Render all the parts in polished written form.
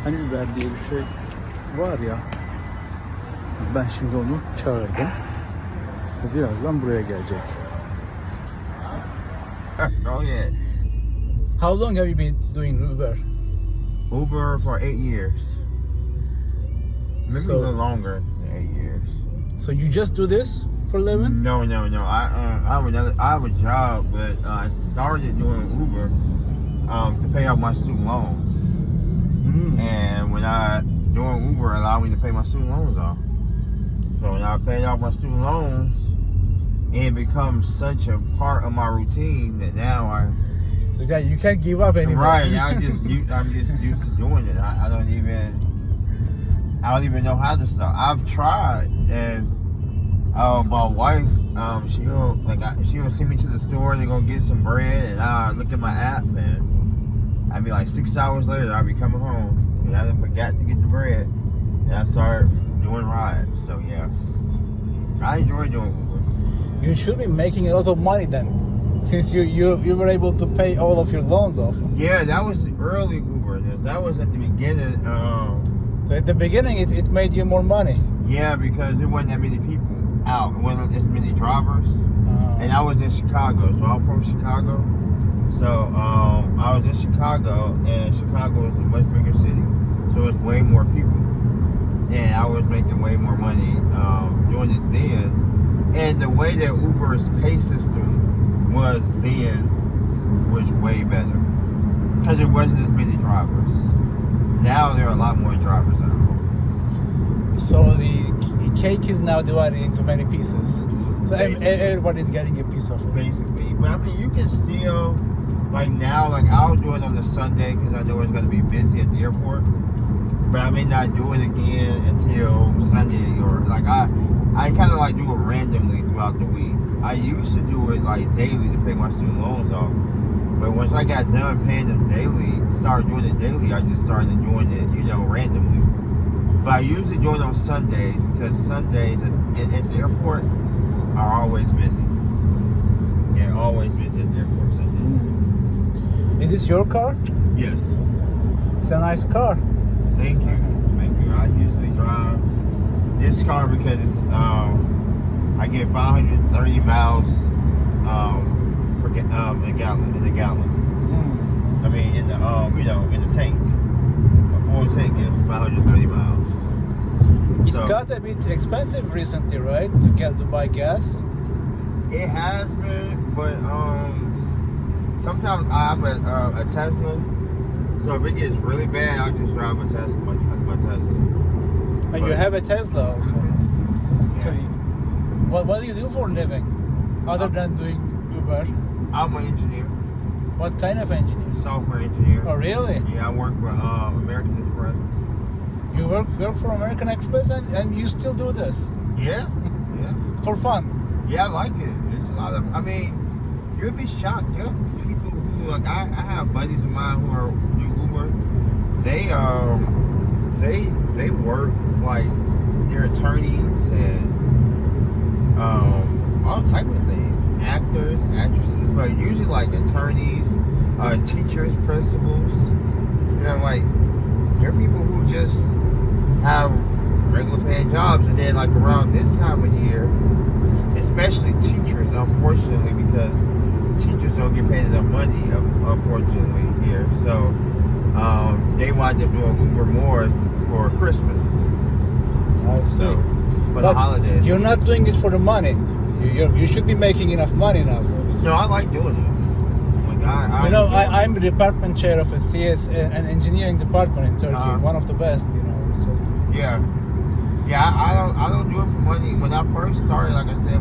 Hani Uber diye bir şey var ya. Ben şimdi onu çağırdım. O birazdan buraya gelecek. Oh yeah. How long have you been doing Uber? Uber for 8 years. Maybe So- a little longer than 8 years. So you just do this for a living? No. I have a job, but I started doing Uber to pay off my student loans. And when I doing Uber, allowed me to pay my student loans off. So when I paid off my student loans, it becomes such a part of my routine that now So yeah, you can't give up anymore. right. I'm just used to doing it. I don't even know how to start. I've tried, and my wife, she'll send me to the store to go get some bread, and I look at my app, and I'd be like 6 hours later, I'd be coming home, and I forgot to get the bread, and I started doing rides. So yeah, I enjoy doing Uber. You should be making a lot of money then, since you were able to pay all of your loans off. Yeah, that was the early Uber. That was at the beginning. So at the beginning, it made you more money. Yeah, because there wasn't that many people out. It wasn't as many drivers. And I was in Chicago, so I'm from Chicago. So I was in Chicago, and Chicago is a much bigger city, so it's way more people. And I was making way more money doing it then. And the way that Uber's pay system was then was way better, because there wasn't as many drivers. Now there are a lot more drivers out. So the cake is now divided into many pieces. So everybody's getting a piece of it. Basically, but I mean, you can still, like now, like I'll do it on a Sunday because I know it's going to be busy at the airport. But I may not do it again until Sunday, or like I kind of like do it randomly throughout the week. I used to do it like daily to pay my student loans off. But once I got done paying them daily, started doing it daily, I just started doing it, randomly. But I usually do it on Sundays because Sundays at the airport are always busy. Yeah, always busy at the airport Sundays. Is this your car? Yes. It's a nice car. Thank you. I usually drive this car because it's I get 530 miles in a gallon. I mean, in the in the tank. A full tank is 530 miles. It got a bit expensive recently, right? To buy gas. It has been, but sometimes I have a Tesla. So if it gets really bad, I'll just drive my Tesla. And you have a Tesla also. Yeah. So what do you do for a living, other than doing Uber? I'm an engineer, What kind of engineer? software engineer. Oh, really? Yeah, I work for American Express. You work for American Express and you still do this Yeah, yeah. for fun? Yeah, I like it. It's a lot of, I mean, you'll be shocked. There are people who, like, I have buddies of mine who are do Uber. They work, like, they're attorneys and all type of things. Actors, actresses, but usually, like, attorneys, teachers, principals. Like, there are people who just have regular paying jobs, and then, like, around this time of year, especially teachers, unfortunately, because teachers don't get paid enough money, unfortunately, here. So they wind up doing Uber more for Christmas. I see. So, for But the holidays. you're not doing it for the money. You should be making enough money now. So. No, I like doing it. Like, I'm the department chair of a CS, an engineering department in Turkey, one of the best. It's just. Yeah. Yeah, I don't do it for money. When I first started, like I said,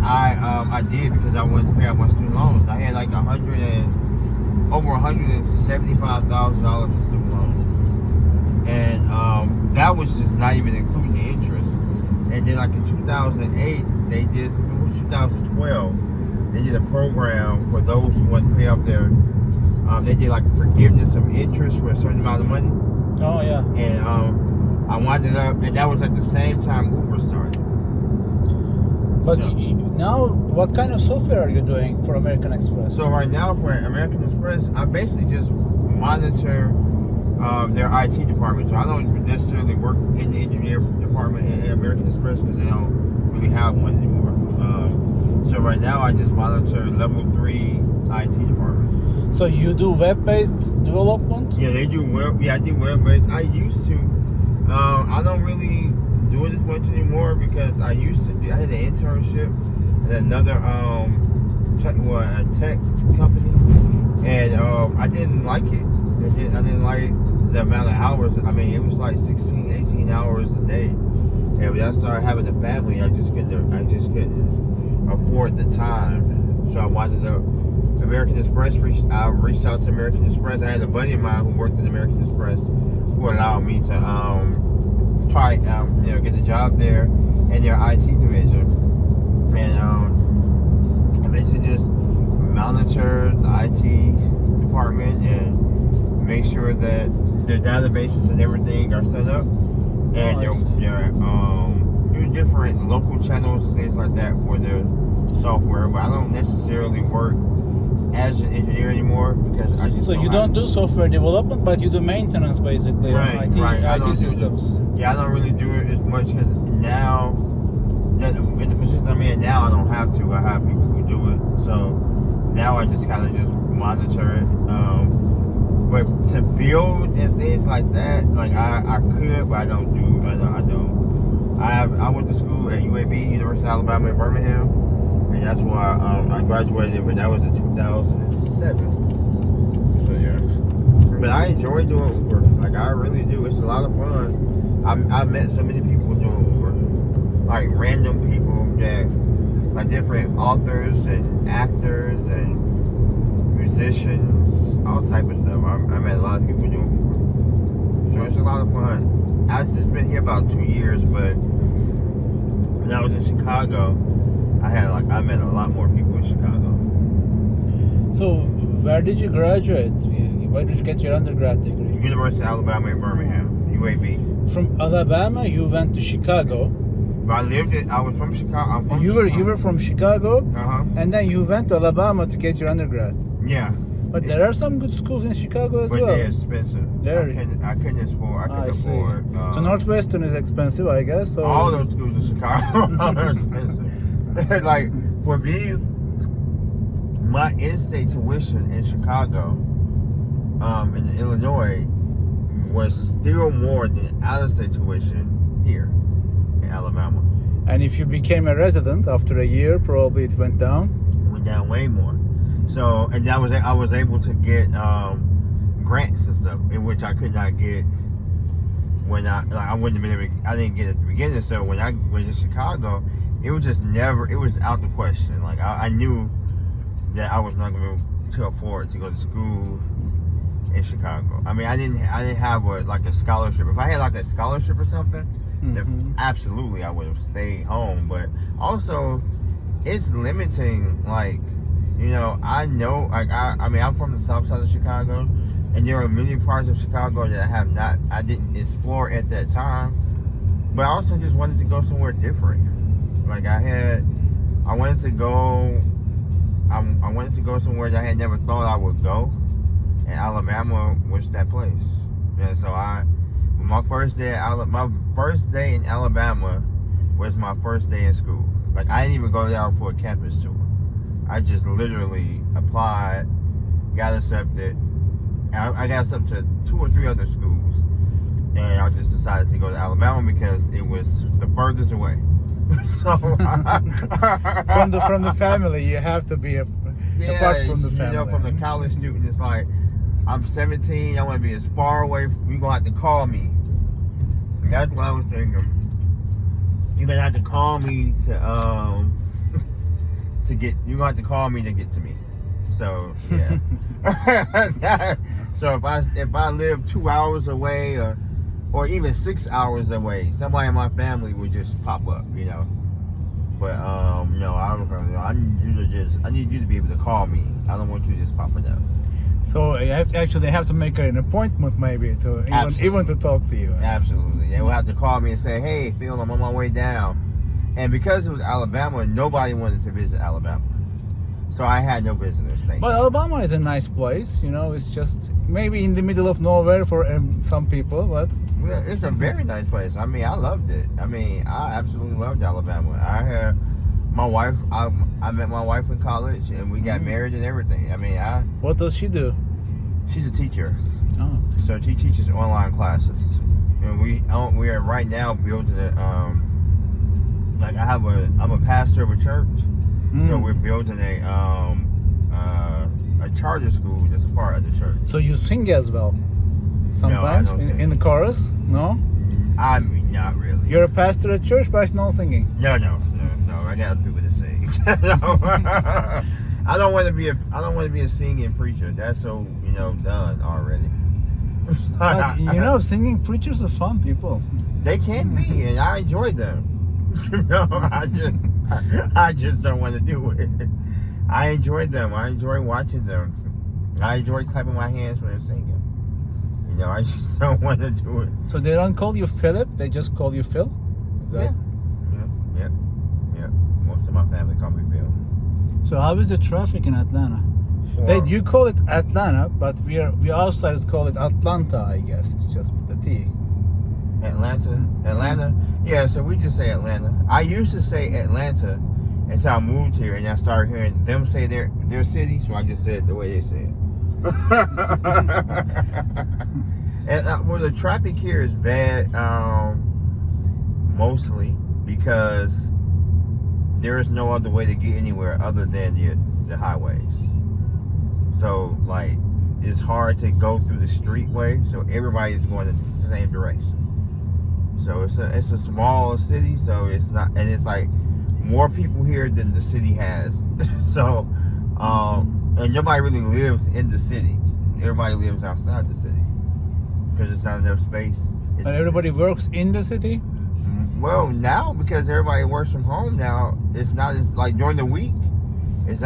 I did because I wanted to pay off my student loans. I had like over $175,000 in student loans, and that was just not even including the interest. And then like in 2008, 2012, they did a program for those who want to pay off their. They did like forgiveness of interest for a certain amount of money. Oh yeah. And I winded up, and that was at the same time Uber started. But now, what kind of software are you doing for American Express? So right now for American Express, I basically just monitor their IT department. So I don't necessarily work in the engineer department at American Express because they don't really have one anymore. So right now I just monitor level 3 IT department. So you do web-based development? Yeah, they do web. Yeah, I do web-based. I used to. I don't really do it as much anymore because I used to. I had an internship at another a tech company, and I didn't like it. I didn't like the amount of hours. I mean, it was like 16, 18 hours a day. And when I started having a family, I just couldn't afford the time. So I wanted to American Express. I reached out to American Express. I had a buddy of mine who worked at American Express who allowed me to try get the job there in their IT division. And I basically just monitor the IT department and make sure that their databases and everything are set up. And there's different local channels and things like that for their software. But I don't necessarily work as an engineer anymore because I just So you don't do software development, but you do maintenance basically on IT systems. I don't really do it as much because now, in the position I'm in now, I don't have to. I have people who do it. So now I just kind of just monitor it. But to build and things like that, like I could, but I don't do. I don't. I went to school at UAB, University of Alabama in Birmingham, and that's why I graduated. But that was in 2007. So yeah. But I enjoy doing Uber. Like I really do. It's a lot of fun. I've met so many people doing Uber, like random people that, like different authors and actors and musicians, all type of stuff. I met a lot of people doing Uber, so it's a lot of fun. I've just been here about 2 years, but when I was in Chicago, I met a lot more people in Chicago. So where did you graduate? Where did you get your undergrad degree? University of Alabama in Birmingham, UAB. From Alabama, you went to Chicago. But I was from Chicago. You were from Chicago, Uh-huh. and then you went to Alabama to get your undergrad. Yeah. But there are some good schools in Chicago as But well. they're expensive. I couldn't afford. So Northwestern is expensive, I guess. So all those schools in Chicago are expensive. Like for me, my in-state tuition in Chicago, in Illinois, was still more than out-of-state tuition here in Alabama. And if you became a resident after a year, probably it went down. It went down way more. So, and I was able to get grants and stuff, in which I could not get when I wouldn't have been. I didn't get at the beginning. So when I was in Chicago, it was just never. It was out the question. Like I knew that I was not going to afford to go to school in Chicago. I mean, I didn't have a scholarship. If I had like a scholarship or something, then absolutely I would have stayed home. But also, it's limiting. Like, I know. Like I'm from the south side of Chicago, and there are many parts of Chicago that I didn't explore at that time. But I also just wanted to go somewhere different. Like I wanted to go. I wanted to go somewhere that I had never thought I would go. And Alabama was that place. And so my first day in Alabama was my first day in school. Like I didn't even go there for a campus tour. I just literally applied, got accepted. I got accepted to 2 or 3 other schools. And I just decided to go to Alabama because it was the furthest away. So from the family, you have to be apart from the family. From the college student, it's like, I'm 17. I want to be as far away. You're gonna have to call me. And that's what I was thinking. You're gonna have to call me to get. You're gonna have to call me to get to me. So yeah. So if I live 2 hours away or even 6 hours away, somebody in my family would just pop up, But no, I need you to be able to call me. I don't want you to just pop it up. So you have to make an appointment maybe to even to talk to you. Absolutely. They will have to call me and say, "Hey, Phil, I'm on my way down." And because it was Alabama, nobody wanted to visit Alabama. So I had no business staying. But Alabama is a nice place, you know. It's just maybe in the middle of nowhere for some people, but Well, it's a very nice place. I mean, I loved it. I mean, I absolutely loved Alabama. I had my wife. I met my wife in college, and we got married and everything. I mean, what does she do? she's a teacher, Oh, so she teaches online classes, and we are right now building it. Like I'm a pastor of a church, so we're building a charter school that's a part of the church. so you sing as well? Sometimes don't sing. in the chorus? No? I mean, not really. You're a pastor at church, but no singing. No. I got people to sing. No. I don't want to be a singing preacher. That's so done already. But, you know, singing preachers are fun people. They can be, and I enjoy them. I just don't want to do it. I enjoy them. I enjoy watching them. I enjoy clapping my hands when they're singing. I just don't want to do it. So they don't call you Philip, they just call you Phil? Is that... Yeah. Most of my family call me Phil. So how is the traffic in Atlanta? You call it Atlanta, but we outsiders call it Atlanta, I guess. It's just with the T. Atlanta? Yeah, so we just say Atlanta. I used to say Atlanta until I moved here and I started hearing them say their city, so I just said it the way they say it. And well, the traffic here is bad, mostly because there is no other way to get anywhere other than the highways. So like it's hard to go through the street way, so everybody's going in the same direction. So it's a small city, so it's not, and it's like more people here than the city has. So and nobody really lives in the city. Everybody lives outside the city because there's not enough space. And everybody works in the city? Well, now because everybody works from home now, it's not as like during the week. It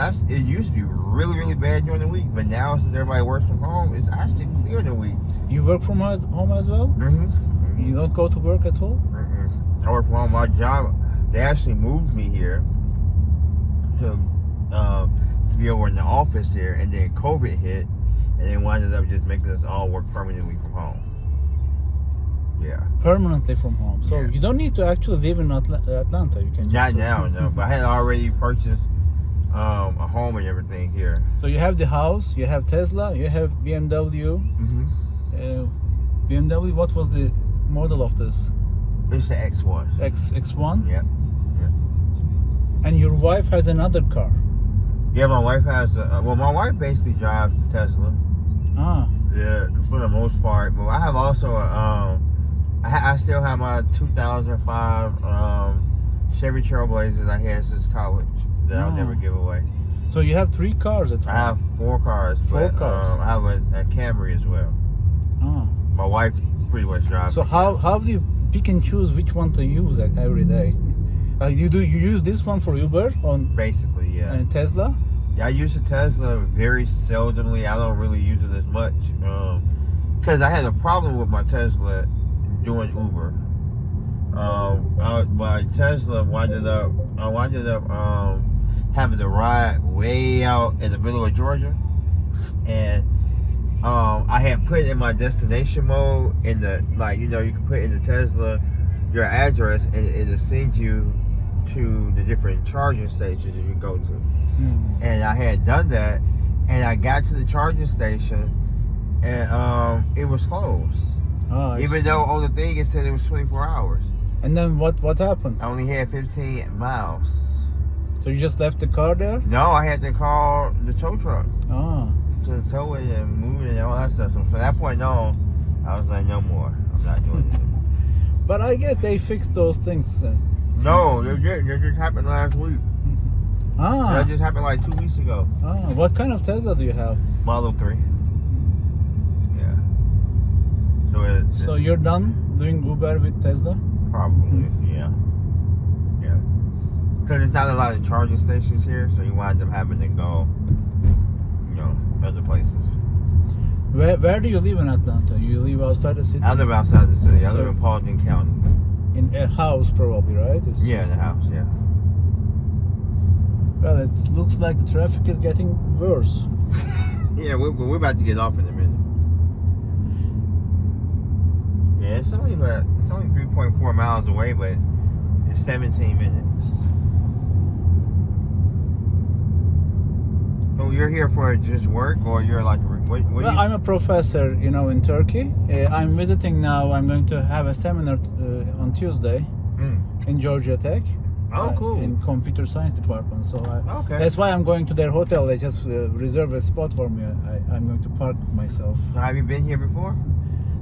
used to be really, really bad during the week, but now since everybody works from home, it's actually clear in the week. You work from home as well? Mm-hmm. You don't go to work at all? Mm-hmm. I work from home. My job, they actually moved me here to be over in the office here, and then COVID hit, and they ended up just making us all work permanently from home. Yeah. Permanently from home. So Yeah. you don't need to actually live in Atlanta. You can just Not now, no. But I had already purchased a home and everything here. So you have the house, you have Tesla, you have BMW. Mm-hmm. BMW, what was the model of this? It's the X1. X1? Yep. And your wife has another car. Yeah, my wife has my wife basically drives the Tesla. Ah. Yeah, for the most part. But I have also I still have my 2005 Chevy Trailblazers I had since college that I'll never give away. So you have 3 cars at home? I have 4 cars, but I have a Camry as well. Ah. My wife pretty much drives. So how do you pick and choose which one to use every day? You use this one for Uber on Basically, yeah. and Tesla? Yeah, I use the Tesla very seldomly. I don't really use it as much because I had a problem with my Tesla doing Uber. My Tesla winded up having to ride way out in the middle of Georgia, and I had put in my destination mode in the you can put in the Tesla your address and it'll send you to the different charging stations you can go to. And I had done that, and I got to the charging station, and it was closed. Ah, Even though on the thing it said it was 24 hours. And then what happened? I only had 15 miles. So you just left the car there? No, I had to call the tow truck Ah. to tow it and move it and all that stuff. So from that point on, I was like, no more. I'm not doing it anymore. But I guess they fixed those things. No, they just happened last week. Ah. That just happened like 2 weeks ago. Ah. What kind of Tesla do you have? Model 3. Yeah. So you're done doing Uber with Tesla? Probably, yeah. Because there's not a lot of charging stations here, so you wind up having to go, other places. Where do you live in Atlanta? You live outside the city? I live outside the city. I live in Paulding County. In a house, probably, right? Yeah, in the house, yeah. Well, it looks like the traffic is getting worse. Yeah, we're about to get off in a minute. Yeah, it's only 3.4 miles away, but it's 17 minutes. So you're here for just work, or you're like what Well, I'm a professor, in Turkey. I'm visiting now. I'm going to have a seminar on Tuesday in Georgia Tech. Oh, cool. In computer science department. So Okay. that's why I'm going to their hotel. They just reserve a spot for me. I'm going to park myself. Have you been here before?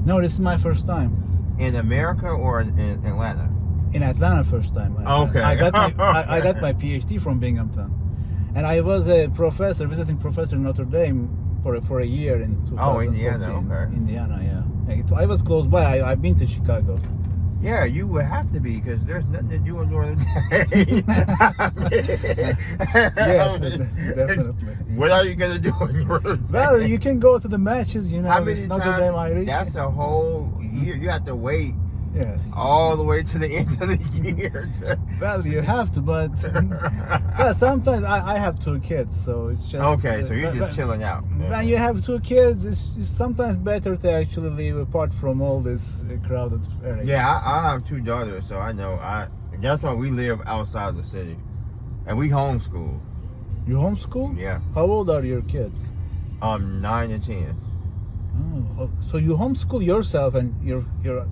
No, this is my first time. In America or in Atlanta? In Atlanta, first time. Okay. I got my PhD from Binghamton, and I was a professor, visiting professor in Notre Dame for a year in 2014. Oh, Indiana, okay. Indiana, yeah. I was close by. I've been to Chicago. Yeah, you would have to be, because there's nothing to do in Northern Day. Yes, definitely. What are you gonna do in Northern Day? Well, you can go to the matches, How many it's Notre Dame Irish. That's a whole year. You have to wait Yes. all the way to the end of the year. Well, you have to, but well, sometimes I have 2 kids, so it's just Okay, so you're just chilling out. When you have 2 kids, it's sometimes better to actually live apart from all this crowded areas. Yeah, I have 2 daughters, so I know. That's why we live outside the city, and we homeschool. You homeschool? Yeah, How old are your kids? 9 and 10. Oh, so you homeschool yourself, and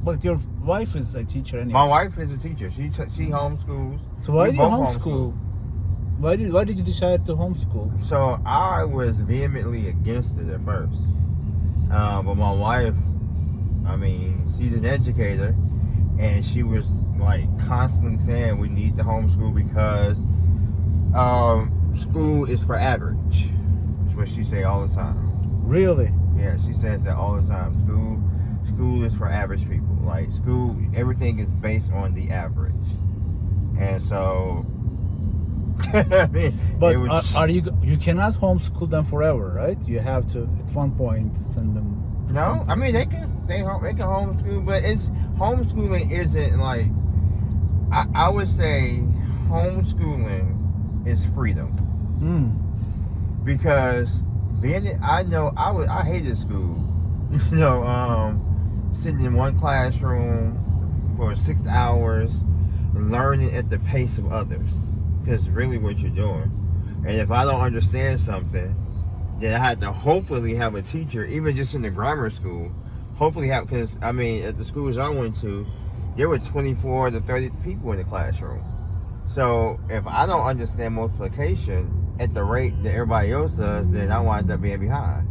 but your wife is a teacher anyway. My wife is a teacher. She homeschools. So why We do you both homeschool? Why did you decide to homeschool? So I was vehemently against it at first, but my wife, she's an educator, and she was like constantly saying we need to homeschool because school is for average. That's what she say all the time. Really? Yeah, she says that all the time. School is for average people. Like school, everything is based on the average, and so. But are you cannot homeschool them forever, right? You have to at one point send them. No, they can stay home. They can homeschool, but homeschooling isn't like. I would say homeschooling is freedom. Because I hated school. Sitting in one classroom for 6 hours, learning at the pace of others. That's really what you're doing. And if I don't understand something, then I had to hopefully have a teacher, even just in the grammar school. Hopefully because at the schools I went to, there were 24 to 30 people in the classroom. So if I don't understand multiplication at the rate that everybody else does, then I wind up being behind.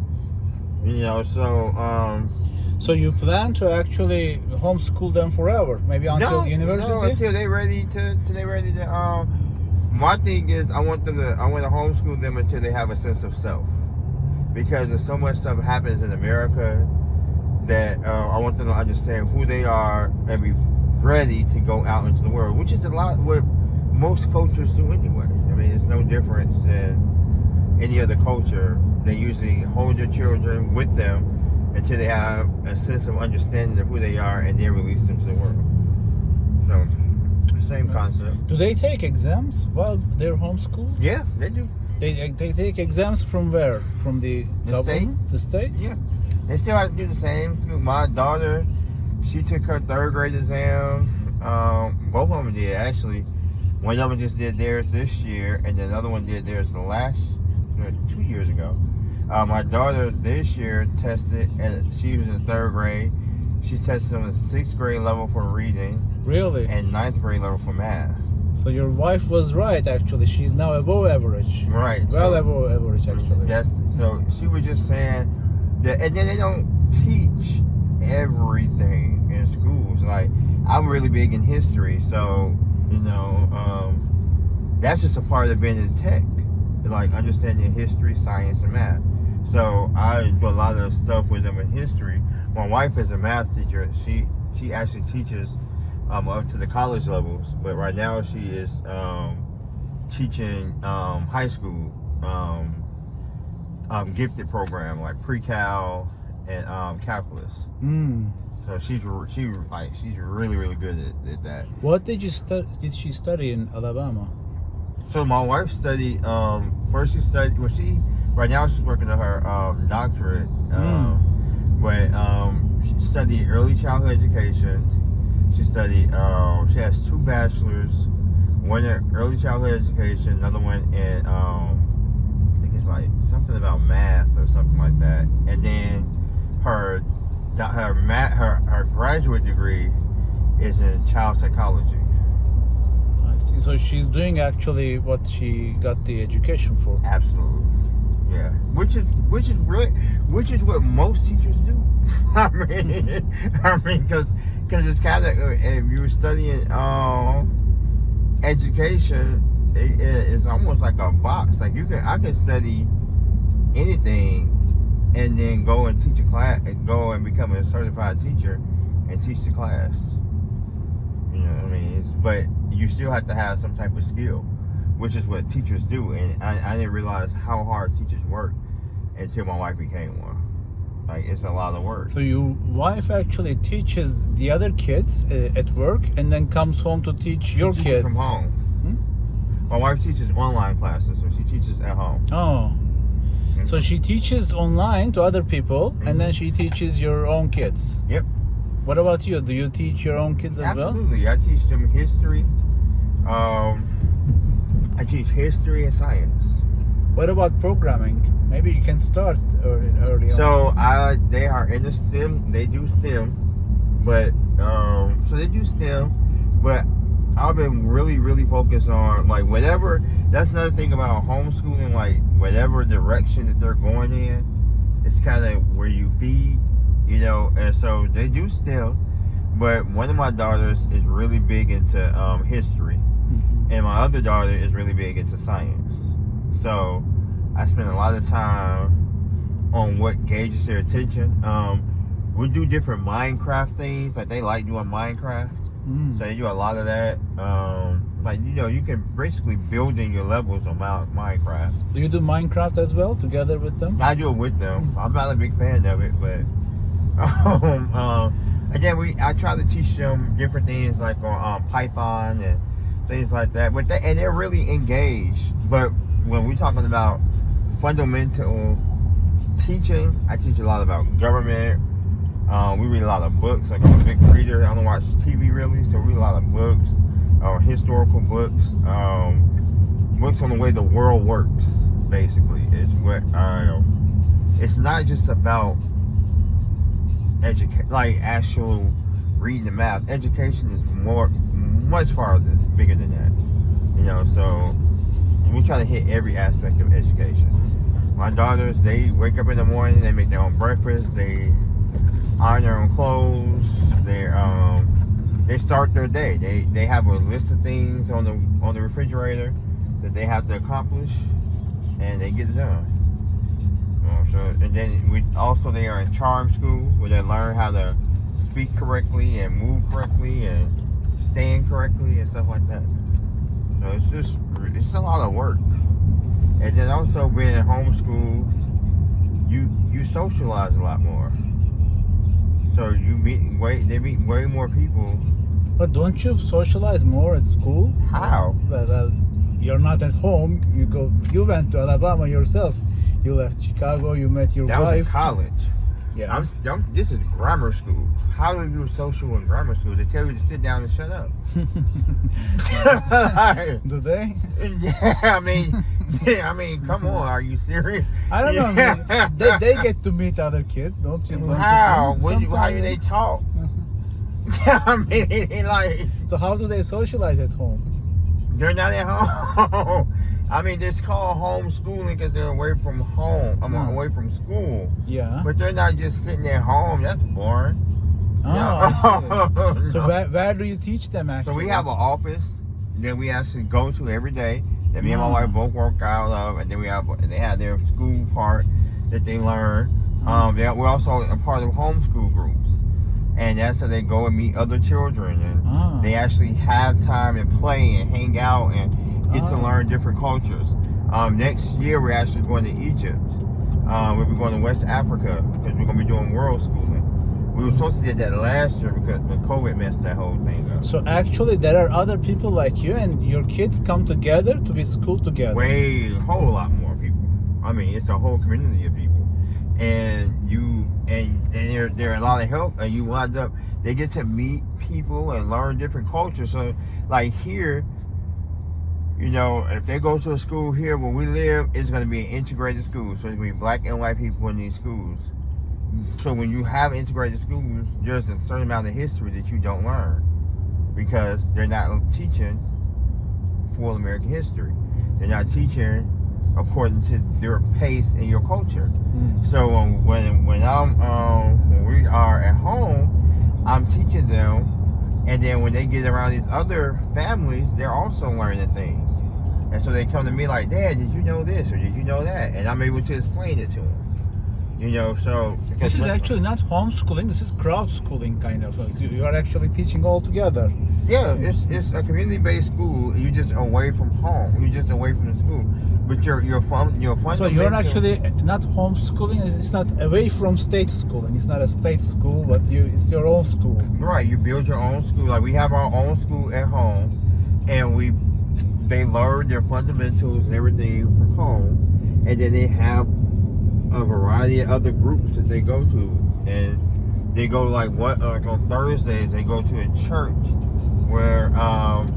So you plan to actually homeschool them forever, maybe until university? No, until they ready to. My thing is, I want to homeschool them until they have a sense of self, because there's so much stuff happens in America that I want them to understand who they are and be ready to go out into the world, which is a lot what most cultures do anyway. It's no difference than any other culture. They usually hold their children with them until they have a sense of understanding of who they are, and then release them to the world. So, same concept. Do they take exams while they're homeschooled? Yeah, they do. They take exams from where? From the government? State. The state? Yeah. They still have to do the same. My daughter, she took her 3rd grade exam. Both of them did, actually. One of them just did theirs this year, and then another one did theirs 2 years ago. My daughter this year tested, and she was in 3rd grade. She tested on the 6th grade level for reading. Really? And 9th grade level for math. So your wife was right, actually. She's now above average. Right. Well, above average, actually. So she was just saying that, and then they don't teach everything in schools. Like, I'm really big in history, so that's just a part of being in tech, like understanding history, science, and math. So I do a lot of stuff with them in history. My wife is a math teacher. She actually teaches up to the college levels, but right now she is teaching high school gifted program like pre-cal and calculus. So she's really good at that. What did she study in Alabama? So my wife studied. First she studied. Well, right now she's working on her doctorate. But she studied early childhood education. She studied. She has 2 bachelors. One in early childhood education. Another one in I think it's like something about math or something like that. And then her graduate degree is in child psychology. I see. So she's doing actually what she got the education for. Absolutely, yeah. Which is what most teachers do. I mean, because it's kind of if you were studying education, it's almost like a box. Like I can study anything and then go and teach a class and go and become a certified teacher and teach the class. You know what I mean? But you still have to have some type of skill, which is what teachers do. And I didn't realize how hard teachers work until my wife became one. Like, it's a lot of work. So your wife actually teaches the other kids at work and then comes home to teach your teaches kids from home. My wife teaches online classes, so she teaches at home. Oh. So she teaches online to other people, and then she teaches your own kids. Yep. What about you? Do you teach your own kids as well? Absolutely. I teach them history. I teach history and science. What about programming? Maybe you can start early on. So they are into STEM. They do STEM, but but I've been really focused on like whatever. That's another thing about homeschooling. Like whatever direction that they're going in, it's kind of where you feed, you know. And so they do STEM, but one of my daughters is really big into history, and my other daughter is really big into science. So I spend a lot of time on what gauges their attention. We do different Minecraft things. Like they like doing Minecraft. So they do a lot of that. Like, you know, you can basically build in your levels on Minecraft. Do you do Minecraft as well together with them? I do it with them. I'm not a big fan of it, but and then I try to teach them different things like on Python and things like that. But they're really engaged. But when we're talking about fundamental teaching, I teach a lot about government. We read a lot of books. Like I'm a big reader. I don't watch TV really, so we read a lot of books, historical books, books on the way the world works. Basically, is what it's not just about like actual reading the math. Education is much farther, bigger than that. You know, so we try to hit every aspect of education. My daughters, they wake up in the morning, they make their own breakfast, they iron their own clothes. They start their day. They have a list of things on the refrigerator that they have to accomplish, and they get it done. So and then they are in charm school where they learn how to speak correctly and move correctly and stand correctly and stuff like that. So it's a lot of work. And then also being homeschooled, you socialize a lot more. So they meet way more people. But don't you socialize more at school? How? Well, you're not at home. You went to Alabama yourself. You left Chicago. You met your wife. That was in college. Yeah. This is grammar school. How do you social in grammar school? They tell you to sit down and shut up. Do they? Yeah, I mean, come on. Are you serious? I don't know. Man. They get to meet other kids, don't you? How? How do they talk? I mean, like. So how do they socialize at home? They're not at home. I mean, it's called homeschooling because they're away from home. Away from school. Yeah. But they're not just sitting at home. That's boring. Oh, I see. So where do you teach them actually? So we have an office that we actually go to every day that me and my wife both work out of, and then they have their school part that they learn. We're also a part of homeschool groups, and that's how they go and meet other children, and they actually have time and play and hang out and get to learn different cultures. Next year we're actually going to Egypt. We'll be going to West Africa because we're going to be doing world schooling. We were supposed to get that last year because the COVID messed that whole thing up. So actually, there are other people like you, and your kids come together to be school together. Way, a whole lot more people. I mean, it's a whole community of people, and there are a lot of help, and you wind up. They get to meet people and learn different cultures. So, like here, you know, if they go to a school here where we live, it's going to be an integrated school. So there's going to be black and white people in these schools. So when you have integrated schools, there's a certain amount of history that you don't learn because they're not teaching full American history. They're not teaching according to their pace and your culture. So when we are at home, I'm teaching them, and then when they get around these other families, they're also learning things. And so they come to me like, Dad, did you know this or did you know that? And I'm able to explain it to them. You know, so this is actually not homeschooling. This is crowd schooling, kind of. You are actually teaching all together. Yeah, it's a community-based school. You're just away from home. You're just away from the school. But you're fundamental. So you're actually not homeschooling. It's not away from state schooling. It's not a state school, but it's your own school. Right. You build your own school. Like we have our own school at home, and they learn their fundamentals and everything from home, and then they have a variety of other groups that they go to, and they go like on Thursdays they go to a church where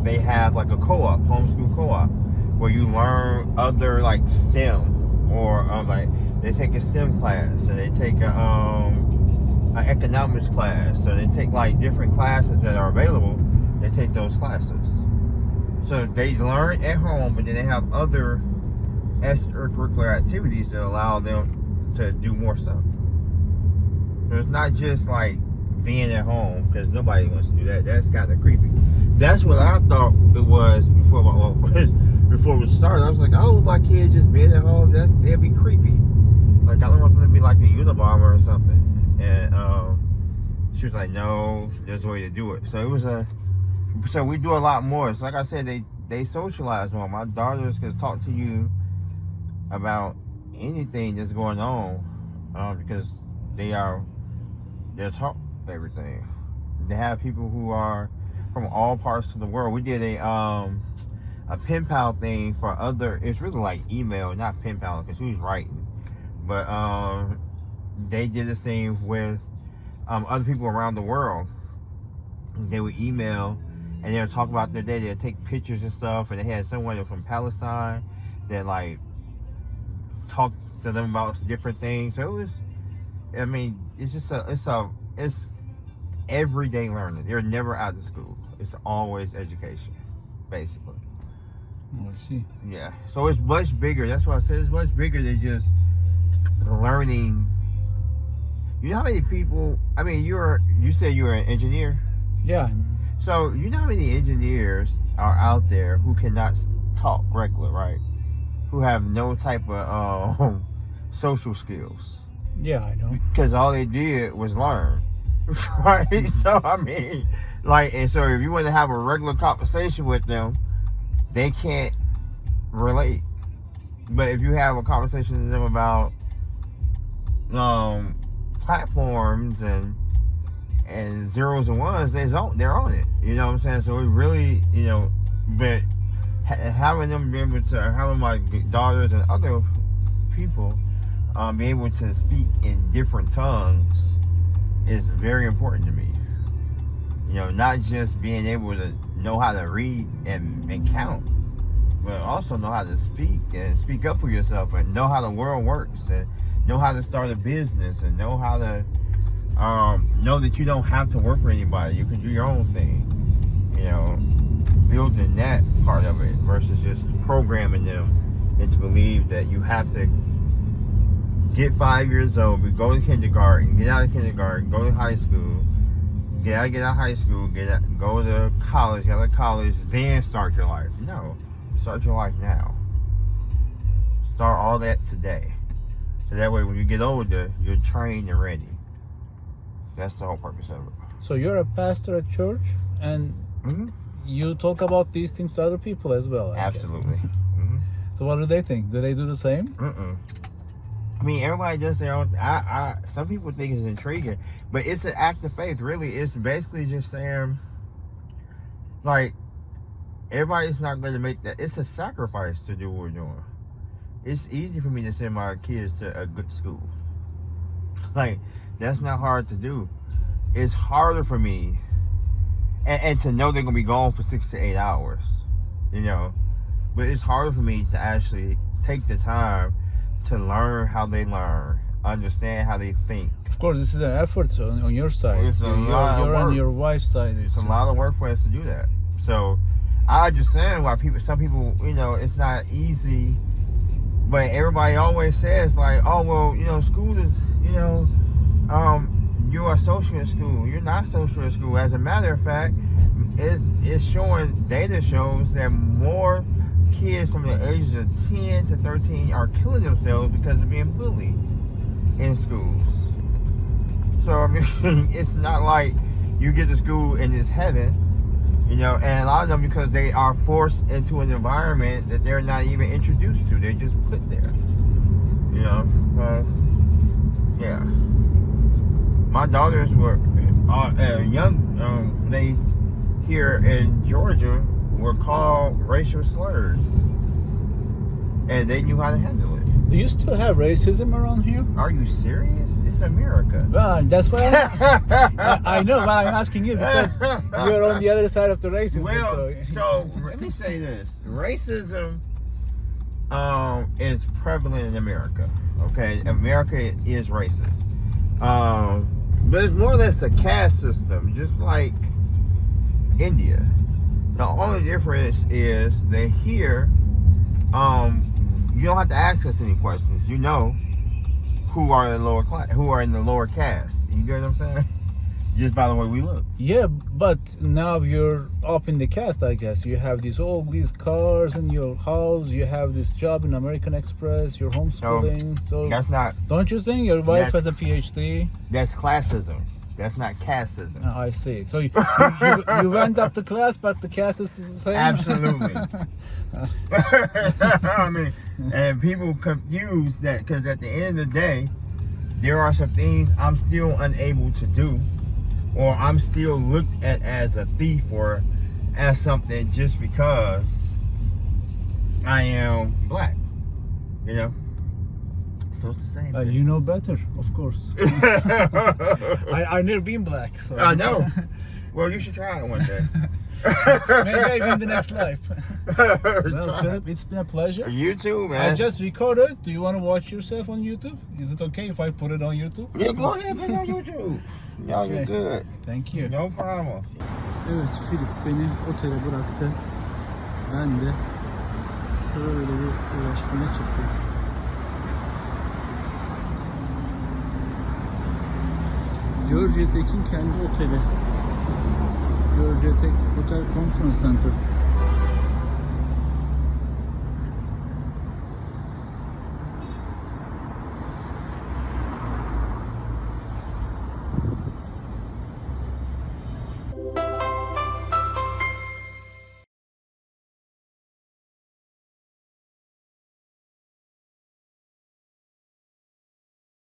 they have like a co-op, homeschool co-op, where you learn other like STEM or like they take a STEM class and they take an economics class, so they take like different classes that are available. They take those classes, so they learn at home, but then they have other extracurricular activities that allow them to do more stuff. So it's not just like being at home, because nobody wants to do that. That's kind of creepy. That's what I thought it was before we started. I was like, oh, my kids just being at home, that'd be creepy. Like I don't want them to be like a Unabomber or something. And she was like, no, there's a way to do it. So so we do a lot more. So like I said, they socialize more. My daughters can talk to you about anything that's going on because they're taught everything. They have people who are from all parts of the world. We did a pen pal thing for it's really like email, not pen pal, because who's writing, but they did this thing with other people around the world. They would email and they would talk about their day. They'd take pictures and stuff, and they had someone from Palestine that like talked to them about different things. So it was, I mean, it's just it's everyday learning. They're never out of school. It's always education, basically. I see. Yeah. So it's much bigger. That's why I said it's much bigger than just learning. You know how many people? I mean, you said you were an engineer. Yeah. So you know how many engineers are out there who cannot talk regular, right? Who have no type of social skills. Yeah, I know. Because all they did was learn, right? So I mean, like, and so if you want to have a regular conversation with them, they can't relate. But if you have a conversation with them about platforms and zeros and ones, they're on it. You know what I'm saying? So it really, you know, but having them be able to, having my daughters and other people be able to speak in different tongues is very important to me. You know, not just being able to know how to read and count, but also know how to speak and speak up for yourself and know how the world works and know how to start a business and know how to know that you don't have to work for anybody. You can do your own thing. You know, building that part of it versus just programming them into believe that you have to get 5 years old, go to kindergarten, get out of kindergarten, go to high school, get out of high school, go to college, get out of college, then start your life. No, start your life now. Start all that today. So that way when you get older, you're trained and ready. That's the whole purpose of it. So you're a pastor at church, and you talk about these things to other people as well. I Absolutely. guess. So what do they think? Do they do the same? I mean, everybody does their own. Some people think it's intriguing, but it's an act of faith. Really, it's basically just saying, like, everybody's not going to make that. It's a sacrifice to do what we're doing. It's easy for me to send my kids to a good school. Like, that's not hard to do. It's harder for me, and to know they're gonna be gone for 6 to 8 hours, you know. But it's harder for me to actually take the time to learn how they learn, understand how they think. Of course, this is an effort on your side. It's a lot of you're on work. your wife's side. It's a lot of work for us to do that. So I understand why some people, you know, it's not easy. But everybody always says, like, oh, well, you know, school is, you know, you are social in school. You're not social in school. As a matter of fact, it's showing, data shows that more kids from the ages of 10 to 13 are killing themselves because of being bullied in schools. So, I mean, it's not like you get to school and it's heaven, you know, and a lot of them because they are forced into an environment that they're not even introduced to. They're just put there, you know. So, yeah. My daughters were young. They here in Georgia were called racial slurs, and they knew how to handle it. Do you still have racism around here? Are you serious? It's America. Well, that's why I know, but I'm asking you because you're on the other side of the racism. Well, so let me say this: racism is prevalent in America. Okay, America is racist. But it's more or less a caste system, just like India. The only difference is that here, you don't have to ask us any questions. You know who are in the lower class, who are in the lower caste. You get what I'm saying? Just by the way we look. yeah, but now you're up in the caste, I guess. You have all these cars in your house. You have this job in American Express. You're homeschooling. So That's not. don't you think your wife That's- has a PhD? That's classism. That's not casteism. I see. So you went up the class, but the caste is the same. Absolutely. I mean, and people confuse that because at the end of the day, there are some things I'm still unable to do, or I'm still looked at as a thief or as something just because I am black. You know? So it's the same thing. You know better, of course. I never been black. So. I know. Well, you should try it one day. Maybe in the next life. Well, Philip, it's been a pleasure. You too, man. I just recorded. Do you want to watch yourself on YouTube? Is it okay if I put it on YouTube? Yeah, go ahead, put it on YouTube. Y'all, you're Okay. good. Thank you. No problem. Evet, Philip beni otele bıraktı. Ben de şöyle bir uğraşmaya çıktım. Georgia Tech'in kendi oteli. Georgia Tech Hotel Conference Center.